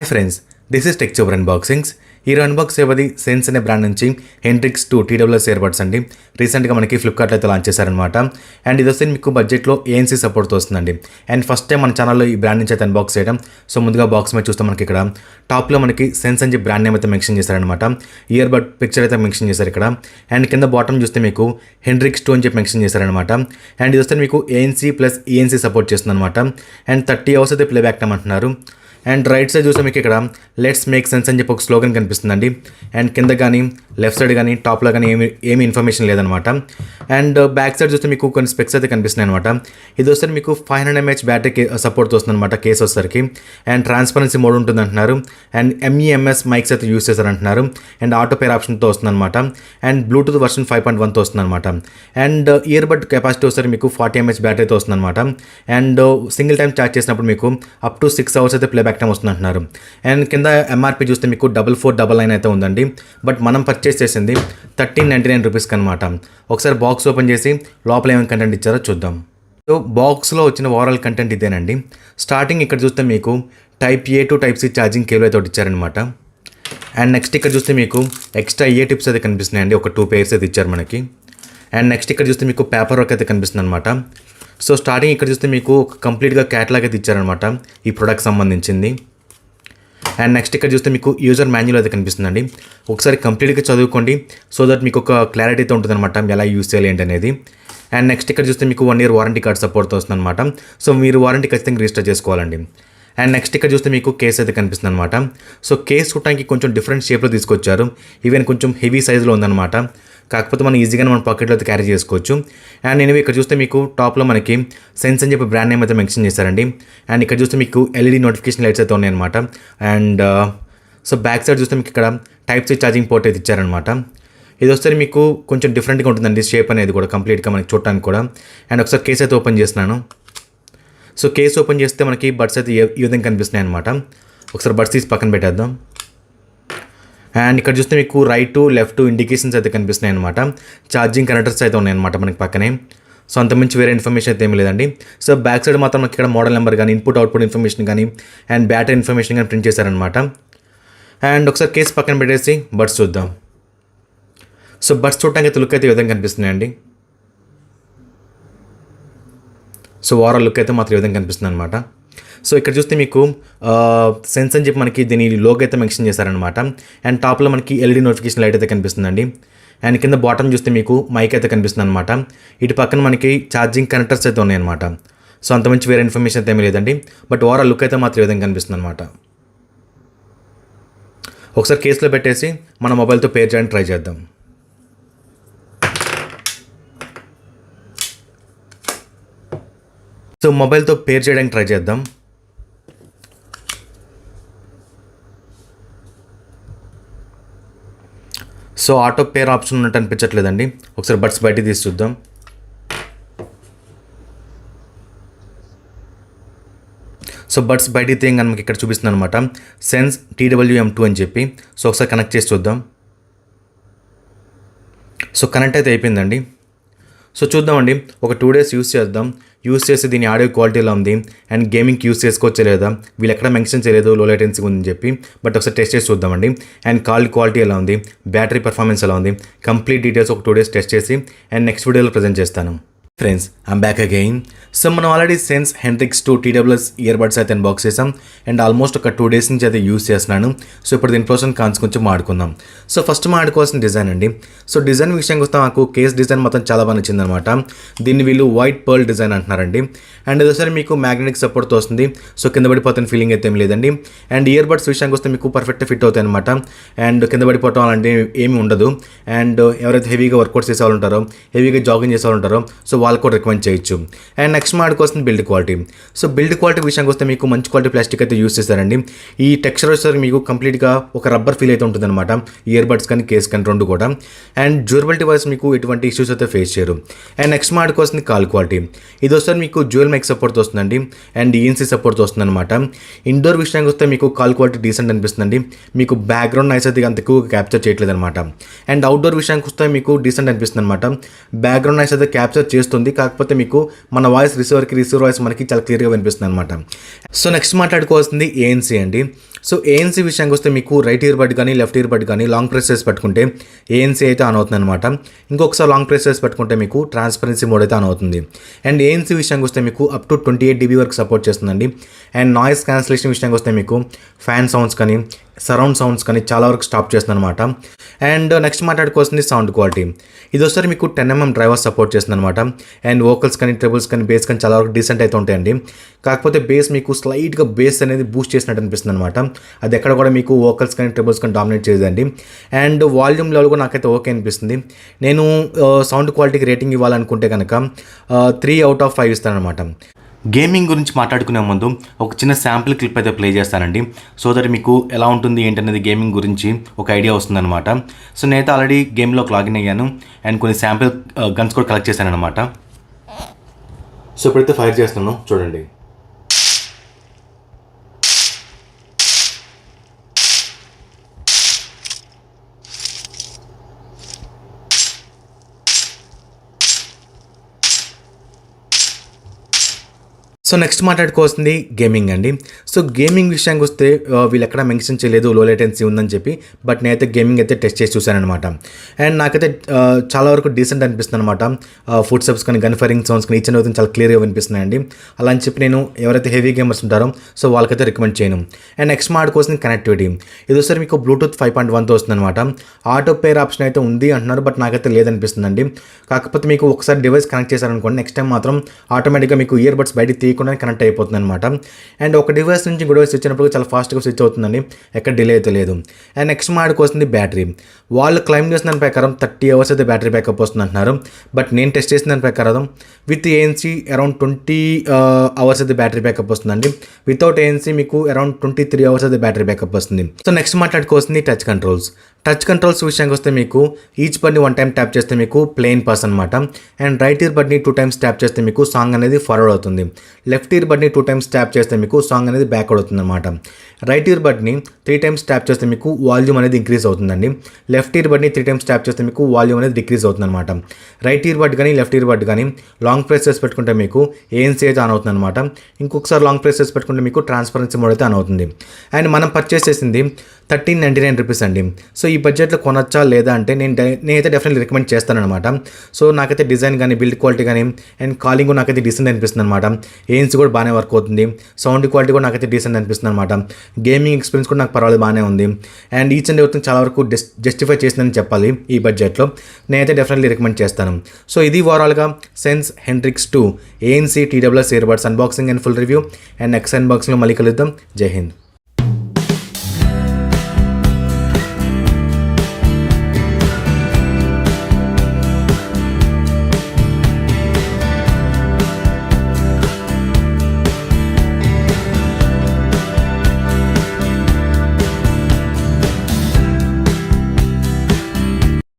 Friends, this is TeluguTechTuber-Unboxings. ఈ unbox అయ్యేది sense అనే బ్రాండ్ నుంచి హెండ్రిక్స్ 2 TWS Earbuds అండి. రీసెంట్గా మనకి ఫ్లిప్కార్ట్లో అయితే లాంచ్ చేశారనమాట. అండ్ ఇది వస్తే మీకు బడ్జెట్లో ANC సపోర్ట్తో వస్తుందండి. అండ్ ఫస్ట్ టైం మన ఛానల్లో ఈ బ్రాండ్ నుంచి అయితే అన్బాక్స్ చేయడం. సో ముందుగా బాక్స్ మీద చూస్తే మనకి ఇక్కడ టాప్లో మనకి సెన్స్ అని బ్రాండ్ నేమ్ అయితే మెన్షన్ చేశారనమాట. ఇయర్బడ్ పిక్చర్ అయితే మెన్షన్ చేశారు ఇక్కడ. అండ్ కింద బాటమ్ చూస్తే మీకు హెండ్రిక్స్ 2 అని చెప్పి మెన్షన్ చేశారనమాట. అండ్ ఇది వస్తే మీకు ANC ప్లస్ ENC సపోర్ట్ చేస్తుంది అనమాట. అండ్ 30 hours అయితే ప్లేబ్యాక్ టైం అంటున్నారు. అండ్ రైట్ సైడ్ చూస్తే మీకు ఇక్కడ లెట్స్ మేక్ సెన్స్ అని చెప్పి ఒక స్లోగన్ కనిపిస్తుందండి. అండ్ కింద కానీ లెఫ్ట్ సైడ్ కానీ టాప్లో కానీ ఏమి ఇన్ఫర్మేషన్ లేదనమాట. అండ్ బ్యాక్ సైడ్ చూస్తే మీకు కొన్ని స్పెక్స్ అయితే కనిపిస్తున్నాయి అనమాట. ఇది వస్తే మీకు 500 mAh బ్యాటరీ సపోర్ట్ వస్తుంది అనమాట కేసు వచ్చేసరికి. అండ్ ట్రాన్స్పరెన్సీ మోడ్ ఉంటుంది అంటున్నారు. అండ్ MEMS మైక్స్ అయితే యూస్ చేశారంటున్నారు. అండ్ ఆటో పేర్ ఆప్షన్తో వస్తుంది అనమాట. అండ్ బ్లూటూత్ వర్షన్ 5.1తో వస్తుంది అనమాట. అండ్ ఇయర్బడ్ కెపాసిటీ వస్తే మీకు 40 mAh బ్యాటరీతో వస్తుంది అనమాట. అండ్ సింగిల్ టైం ఛార్జ్ చేసినప్పుడు మీకు అప్ టు 6 hours అయితే ప్లేబ్యాక్ టైం వస్తుంది అంటున్నారు. అండ్ కింద MRP చూస్తే మీకు 4499 అయితే ఉందండి. బట్ మనం పర్చేస్ చేసింది 1399 రూపీస్కి అనమాట. ఒకసారి బాక్స్ ఓపెన్ చేసి లోపల ఏమైనా కంటెంట్ ఇచ్చారో చూద్దాం. సో బాక్స్లో వచ్చిన ఓవరాల్ కంటెంట్ ఇదేనండి. స్టార్టింగ్ ఇక్కడ చూస్తే మీకు type A to type C charging cable అయితే ఇచ్చారనమాట. అండ్ నెక్స్ట్ ఇక్కడ చూస్తే మీకు ఎక్స్ట్రా ఏ టిప్స్ అయితే కనిపిస్తున్నాయండి. ఒక 2 pairs అయితే ఇచ్చారు మనకి. అండ్ నెక్స్ట్ ఇక్కడ చూస్తే మీకు పేపర్ వర్క్ అయితే కనిపిస్తుంది అనమాట. సో స్టార్టింగ్ ఇక్కడ చూస్తే మీకు కంప్లీట్గా క్యాటలాగ్ అయితే ఇచ్చారనమాట ఈ ప్రోడక్ట్ సంబంధించింది. అండ్ నెక్స్ట్ ఇక్కడ చూస్తే మీకు యూజర్ మాన్యువల్ అయితే కనిపిస్తుందండి. ఒకసారి కంప్లీట్గా చదువుకోండి సో దట్ మీకు ఒక క్లారిటీ అయితే ఉంటుంది అనమాట ఎలా యూజ్ చేయాలి ఏంటి అనేది. అండ్ నెక్స్ట్ ఇక్కడ చూస్తే మీకు 1 year వారంటీ కార్డ్ సపోర్ట్తో వస్తుంది అనమాట. సో మీరు వారంటీ ఖచ్చితంగా రిజిస్టర్ చేసుకోవాలండి. అండ్ నెక్స్ట్ ఇక్కడ చూస్తే మీకు కేస్ అయితే కనిపిస్తుంది అనమాట. సో కేస్ చూడటానికి కొంచెం డిఫరెంట్ షేప్లో తీసుకొచ్చారు. ఈవెన్ కొంచెం హెవీ సైజులో ఉందన్నమాట. కాకపోతే మనం ఈజీగానే మన పాకెట్లో అయితే క్యారీ చేసుకోవచ్చు. అండ్ నేను ఇక్కడ చూస్తే మీకు టాప్లో మనకి సెన్స్ అని చెప్పి బ్రాండ్ నేమ్ అయితే మెన్షన్ చేశారండి. అండ్ ఇక్కడ చూస్తే మీకు LED నోటిఫికేషన్ లైట్స్ అయితే ఉన్నాయన్నమాట. అండ్ సో బ్యాక్ సైడ్ చూస్తే మీకు ఇక్కడ టైప్ C ఛార్జింగ్ పోర్ట్ అయితే ఇచ్చారనమాట. ఇది వస్తే మీకు కొంచెం డిఫరెంట్గా ఉంటుందండి షేప్ అనేది కూడా కంప్లీట్గా మనకి చూడటానికి కూడా. అండ్ ఒకసారి కేస్ అయితే ఓపెన్ చేస్తున్నాను. సో కేస్ ఓపెన్ చేస్తే మనకి బడ్స్ అయితే ఈ విధంగా కనిపిస్తున్నాయి అనమాట. ఒకసారి బడ్స్ తీసి పక్కన పెట్టేద్దాం. అండ్ ఇక్కడ చూస్తే మీకు రైట్ లెఫ్ట్ ఇండికేషన్స్ అయితే కనిపిస్తున్నాయి అనమాట. ఛార్జింగ్ కనెక్టర్స్ అయితే ఉన్నాయన్నమాట మనకి పక్కనే. సో అంతమించి వేరే ఇన్ఫర్మేషన్ అయితే ఏమి లేదండి. సో బ్యాక్ సైడ్ మాత్రం మనకి ఇక్కడ మోడల్ నెంబర్ కానీ ఇన్పుట్ అవుట్పుట్ ఇన్ఫర్మేషన్ కానీ అండ్ బ్యాటరీ ఇన్ఫర్మేషన్ కానీ ప్రింట్ చేశారనమాట. అండ్ ఒకసారి కేస్ పక్కన పెట్టేసి బడ్స్ చూద్దాం. సో బడ్స్ చూడటానికి అయితే లుక్ అయితే ఈ విధంగా కనిపిస్తున్నాయండి. సో ఓవరాల్ లుక్ అయితే మాత్రం ఈ విధంగా కనిపిస్తుంది అనమాట. సో ఇక్కడ చూస్తే మీకు సెన్స్ అని చెప్పి మనకి దీని లోగో అయితే మెన్షన్ చేశారనమాట. అండ్ టాప్లో మనకి LED నోటిఫికేషన్ లైట్ అయితే కనిపిస్తుందండి. అండ్ కింద బాటమ్ చూస్తే మీకు మైక్ అయితే కనిపిస్తుంది అనమాట. ఇటు పక్కన మనకి ఛార్జింగ్ కనెక్టర్స్ అయితే ఉన్నాయన్నమాట. సో అంతమంచి వేరే ఇన్ఫర్మేషన్ అయితే ఏమీ లేదండి. బట్ ఓవరాల్ లుక్ అయితే మాత్రం ఈ విధంగా కనిపిస్తుంది అనమాట. ఒకసారి కేసులో పెట్టేసి మన మొబైల్తో పేర్ చేయడానికి ట్రై చేద్దాం. సో మొబైల్తో పేర్ చేయడానికి ట్రై చేద్దాం. సో ఆటో పేర్ ఆప్షన్ ఉన్నట్టు అనిపించట్లేదండి. ఒకసారి బడ్స్ బయట తీసి చూద్దాం. సో బడ్స్ బయట తీయంగా మనకి ఇక్కడ చూపిస్తుంది అనమాట సెన్స్ TWM2 అని చెప్పి. సో ఒకసారి కనెక్ట్ చేసి చూద్దాం. సో కనెక్ట్ అయితే అయిపోయిందండి. సో చూద్దామండి ఒక 2 days యూస్ చేద్దాం. యూస్ చేసి దీని ఆడియో క్వాలిటీ ఎలా ఉంది అండ్ గేమింగ్కి యూస్ చేసుకోవచ్చా లేదా, వీళ్ళు ఎక్కడ మెన్షన్ చేయలేదు లో లేటెన్సీ ఉందని చెప్పి. బట్ ఒకసారి టెస్ట్ చేసి చూద్దామండి. అండ్ కాల్ క్వాలిటీ ఎలా ఉంది, బ్యాటరీ పర్ఫార్మెన్స్ ఎలా ఉంది, కంప్లీట్ డీటెయిల్స్ ఒక 2 days టెస్ట్ చేసి అండ్ నెక్స్ట్ వీడియోలో ప్రజెంట్ చేస్తాను. Friends I'm back again. So మనం already Sense Hendrix 2 TWS earbuds అయితే అన్బాక్స్ చేసాం. అండ్ ఆల్మోస్ట్ ఒక 2 days నుంచి అయితే యూస్ చేస్తున్నాను. సో ఇప్పుడు దీని ప్రోస్ అండ్ కాన్స్ కొంచెం మాడుకుందాం. సో ఫస్ట్ మాడుకోవాల్సిన డిజైన్ అండి. సో డిజైన్ విషయానికి వస్తే నాకు కేస్ డిజైన్ మొత్తం చాలా బాగా నచ్చింది అనమాట. దీన్ని వీళ్ళు వైట్ పర్ల్ డిజైన్ అంటున్నారండి. అండ్ ఇదోసారి మీకు మ్యాగ్నెటిక్ సపోర్ట్తో వస్తుంది. సో కింద పడిపోతున్న ఫీలింగ్ అయితే ఏం లేదండి. అండ్ ఇయర్బడ్స్ విషయానికి వస్తే మీకు పర్ఫెక్ట్ ఫిట్ అవుతాయి అనమాట. అండ్ కింద పడిపోవటం అలాంటి ఏమీ ఉండదు. అండ్ ఎవరైతే హెవీగా వర్కౌట్ చేసే వాళ్ళు ఉంటారో, హెవీగా జాగింగ్ చేసే వాళ్ళు ఉంటారో సో వాళ్ళు కూడా రికమెండ్ చేయొచ్చు. అండ్ నెక్స్ట్ మాడుకోవాల్సిన build quality. So build quality విషయానికి వస్తే మీకు మంచి క్వాలిటీ ప్లాస్టిక్ అయితే యూస్ చేశారండి. ఈ టెక్స్చర్ వచ్చేసరికి మీకు కంప్లీట్గా ఒక రబ్బర్ ఫీల్ అయితే ఉంటుంది అనమాట. ఇయర్బడ్స్ కానీ కేస్ కానీ రెండు కూడా. అండ్ డ్యూరబిలిటీ వైజ్ మీకు ఎటువంటి ఇష్యూస్ అయితే ఫేస్ చేయరు. అండ్ నెక్స్ట్ మాడుకోవాల్సిన కాల్ క్వాలిటీ. ఇది వస్తే మీకు డ్యూయల్ మైక్ సపోర్ట్ వస్తుందండి. అండ్ ENC సపోర్ట్ వస్తుంది అనమాట. ఇండోర్ విషయానికి వస్తే మీకు కాల్ క్వాలిటీ డీసెంట్ అనిపిస్తుందండి. మీకు బ్యాక్గ్రౌండ్ నాయిస్ అయితే అంత ఎక్కువ క్యాప్చర్ చేయట్లేదు అనమాట. అండ్ అవుట్డోర్ విషయానికి వస్తే మీకు డీసెంట్ అనిపిస్తుంది అనమాట. బ్యాక్గ్రౌండ్ నాయిస్ అయితే క్యాప్చర్ చేస్తుంది వస్తుంది, కాకపోతే మీకు మన వాయిస్ రిసీవర్ వాయిస్ మనకి చాలా క్లియర్గా వినిపిస్తుంది అనమాట. సో నెక్స్ట్ మాట్లాడుకోవాల్సింది ANC అండి. సో ANC విషయానికి వస్తే మీకు రైట్ ఇయర్ బడ్ కానీ లెఫ్ట్ ఇయర్ బడ్ కానీ లాంగ్ ప్రెస్ చేసి పెట్టుకుంటే ANC అయితే ఆన్ అవుతుంది అనమాట. ఇంకొకసారి లాంగ్ ప్రెస్ చేసి పెట్టుకుంటే మీకు ట్రాన్స్పరెన్సీ మోడ్ అయితే ఆన్ అవుతుంది. అండ్ ANC విషయానికి వస్తే మీకు అప్ టు 28 dB వరకు సపోర్ట్ చేస్తుందండి. అండ్ నాయిస్ క్యాన్సిలేషన్ విషయానికి వస్తే మీకు ఫ్యాన్ సౌండ్స్ కానీ సరౌండ్ సౌండ్స్ కానీ చాలా వరకు స్టాప్ చేస్తుంది అనమాట. అండ్ నెక్స్ట్ మాట్లాడుకోవాల్సింది సౌండ్ క్వాలిటీ. ఇది ఒకసారి మీకు 10mm డ్రైవర్ సపోర్ట్ చేస్తుంది అనమాట. అండ్ వోకల్స్ కానీ ట్రిబుల్స్ కానీ బేస్ కానీ చాలా వరకు డీసెంట్ అయితే ఉంటాయండి. కాకపోతే బేస్ మీకు స్లైట్గా బేస్ అనేది బూస్ట్ చేసినట్టు అనిపిస్తుంది అనమాట. అది ఎక్కడ కూడా మీకు వోకల్స్ కానీ ట్రిబుల్స్ కానీ డామినేట్ చేయదండి. అండ్ వాల్యూమ్ లెవెల్ కూడా నాకైతే ఓకే అనిపిస్తుంది. నేను సౌండ్ క్వాలిటీకి రేటింగ్ ఇవ్వాలనుకుంటే కనుక 3 out of 5 ఇస్తాను అనమాట. గేమింగ్ గురించి మాట్లాడుకునే ముందు ఒక చిన్న శాంపుల్ క్లిప్ అయితే ప్లే చేస్తానండి. సో దట్ మీకు ఎలా ఉంటుంది ఏంటనేది గేమింగ్ గురించి ఒక ఐడియా వస్తుందన్నమాట. సో నేనైతే ఆల్రెడీ గేమ్లోకి లాగిన్ అయ్యాను అండ్ కొన్ని శాంపుల్ గన్స్ కూడా కలెక్ట్ చేశాను అనమాట. సో ఇప్పుడైతే ఫైర్ చేస్తున్నాను, చూడండి. సో నెక్స్ట్ మాట్లాడుకోవాల్సింది గేమింగ్ అండి. సో గేమింగ్ విషయానికి వస్తే వీళ్ళు ఎక్కడ మెన్షన్ చేయలేదు లో లేటెన్సీ ఉందని చెప్పి, బట్ నేనైతే గేమింగ్ అయితే టెస్ట్ చేసి చూశాను అనమాట. అండ్ నాకైతే చాలా వరకు డీసెంట్ అనిపిస్తుంది అనమాట. ఫుడ్ స్టెప్స్ కానీ గన్ ఫైరింగ్ సౌండ్స్ కానీ ఇచ్చిన చాలా క్లియర్గా వినిపిస్తున్నాయండి. అలా అని చెప్పి నేను ఎవరైతే హెవీ గేమర్స్ ఉంటారో సో వాళ్ళకైతే రికమెండ్ చేయను. అండ్ నెక్స్ట్ మాట్లాడుకోవాల్సింది కనెక్టివిటీ. ఇది ఒకసారి మీకు బ్లూటూత్ 5.1తో వస్తుంది అనమాట. ఆటో పేర్ ఆప్షన్ అయితే ఉంది అంటున్నారు, బట్ నాకైతే లేదనిపిస్తుందండి. కాకపోతే మీకు ఒకసారి డివైస్ కనెక్ట్ చేశారనుకోండి, నెక్స్ట్ టైం మాత్రం ఆటోమేటిక్గా మీకు ఇయర్ బడ్స్ బయట కనెక్ట్ అయిపోతుంది అనమాట. అండ్ ఒక డివైస్ నుంచి ఇంకో డివైస్ వచ్చినప్పుడు చాలా ఫాస్ట్గా స్విచ్ అవుతుందండి, ఎక్కడ డిలే అయితే లేదు. అండ్ నెక్స్ట్ మాట్లాడుకోవాల్సింది బ్యాటరీ. వాళ్ళు క్లైమ్ చేసిన దాని ప్రకారం 30 hours అయితే బ్యాటరీ బ్యాకప్ వస్తుంది అంటున్నారు, బట్ నేను టెస్ట్ చేసిన దాని ప్రకారం విత్ ANC అరౌండ్ 20 hours అయితే బ్యాటరీ బ్యాకప్ వస్తుందండి. వితౌట్ ANC మీకు అరౌండ్ 23 hours అయితే బ్యాటరీ బ్యాకప్ వస్తుంది. సో నెక్స్ట్ మాట్లాడుకోవాల్సింది టచ్ కంట్రోల్స్ విషయానికి వస్తే మీకు ఈచ్ బడ్ని 1 time ట్యాప్ చేస్తే మీకు ప్లేన్ పాస్ అనమాట. అండ్ రైట్ ఇయర్ బడ్ని 2 times ట్యాప్ చేస్తే మీకు సాంగ్ అనేది ఫార్వర్డ్ అవుతుంది. లెఫ్ట్ ఇయర్ బడ్ని 2 times ట్యాప్ చేస్తే మీకు సాంగ్ అనేది బ్యాక్వర్డ్ అవుతుంది అనమాట. రైట్ ఇయర్ బడ్ని 3 times ట్యాప్ చేస్తే మీకు వాల్యూమ్ అనేది ఇంక్రీజ్ అవుతుందండి. లెఫ్ట్ ఇయర్ బడ్ని 3 times ట్యాప్ చేస్తే మీకు వాల్యూమ్ అనేది డిక్రీజ్ అవుతుంది అనమాట. రైట్ ఇయర్ బడ్ కానీ లెఫ్ట్ ఇయర్ బడ్ కానీ లాంగ్ ప్రెస్ చేసి పెట్టుకుంటే మీకు ANC అయితే ఆన్ అవుతుంది అనమాట. ఇంకొకసారి లాంగ్ ప్రెస్ చేసి పెట్టుకుంటే మీకు ట్రాన్స్పరెన్సీ మోడ్ అయితే ఆన్ అవుతుంది. అండ్ మనం పర్చేస్ చేసింది 1399 రూపీస్ అండి. సో ఈ బడ్జెట్లో కొనొచ్చా లేదా అంటే నేనైతే డెఫినెట్లీ రికమెండ్ చేస్తానమాట. సో నాకైతే డిజైన్ కానీ బిల్డ్ క్వాలిటీ కానీ అండ్ కాలింగ్ కూడా నాకైతే డీసెంట్ అనిపిస్తుంది అనమాట. ANC కూడా బాగానే వర్క్ అవుతుంది. సౌండ్ క్వాలిటీ కూడా నాకైతే డీసెంట్ అనిపిస్తుంది అనమాట. గేమింగ్ ఎక్స్పీరియన్స్ కూడా నాకు పర్వాలేదు, బాగానే ఉంది. అండ్ ఈచ్ అండ్ ఎవ్రీథింగ్ చాలా వరకు జస్టిఫై చేసిందని చెప్పాలి ఈ బడ్జెట్లో. నేనైతే డెఫినెట్లీ రికమెండ్ చేస్తాను. సో ఇది ఓవరాల్గా Sense Hendrix 2 ANC TWS Earbuds unboxing and full review. And next అన్బాక్సింగ్లో మళ్ళీ కలుద్దాం. జై హింద్.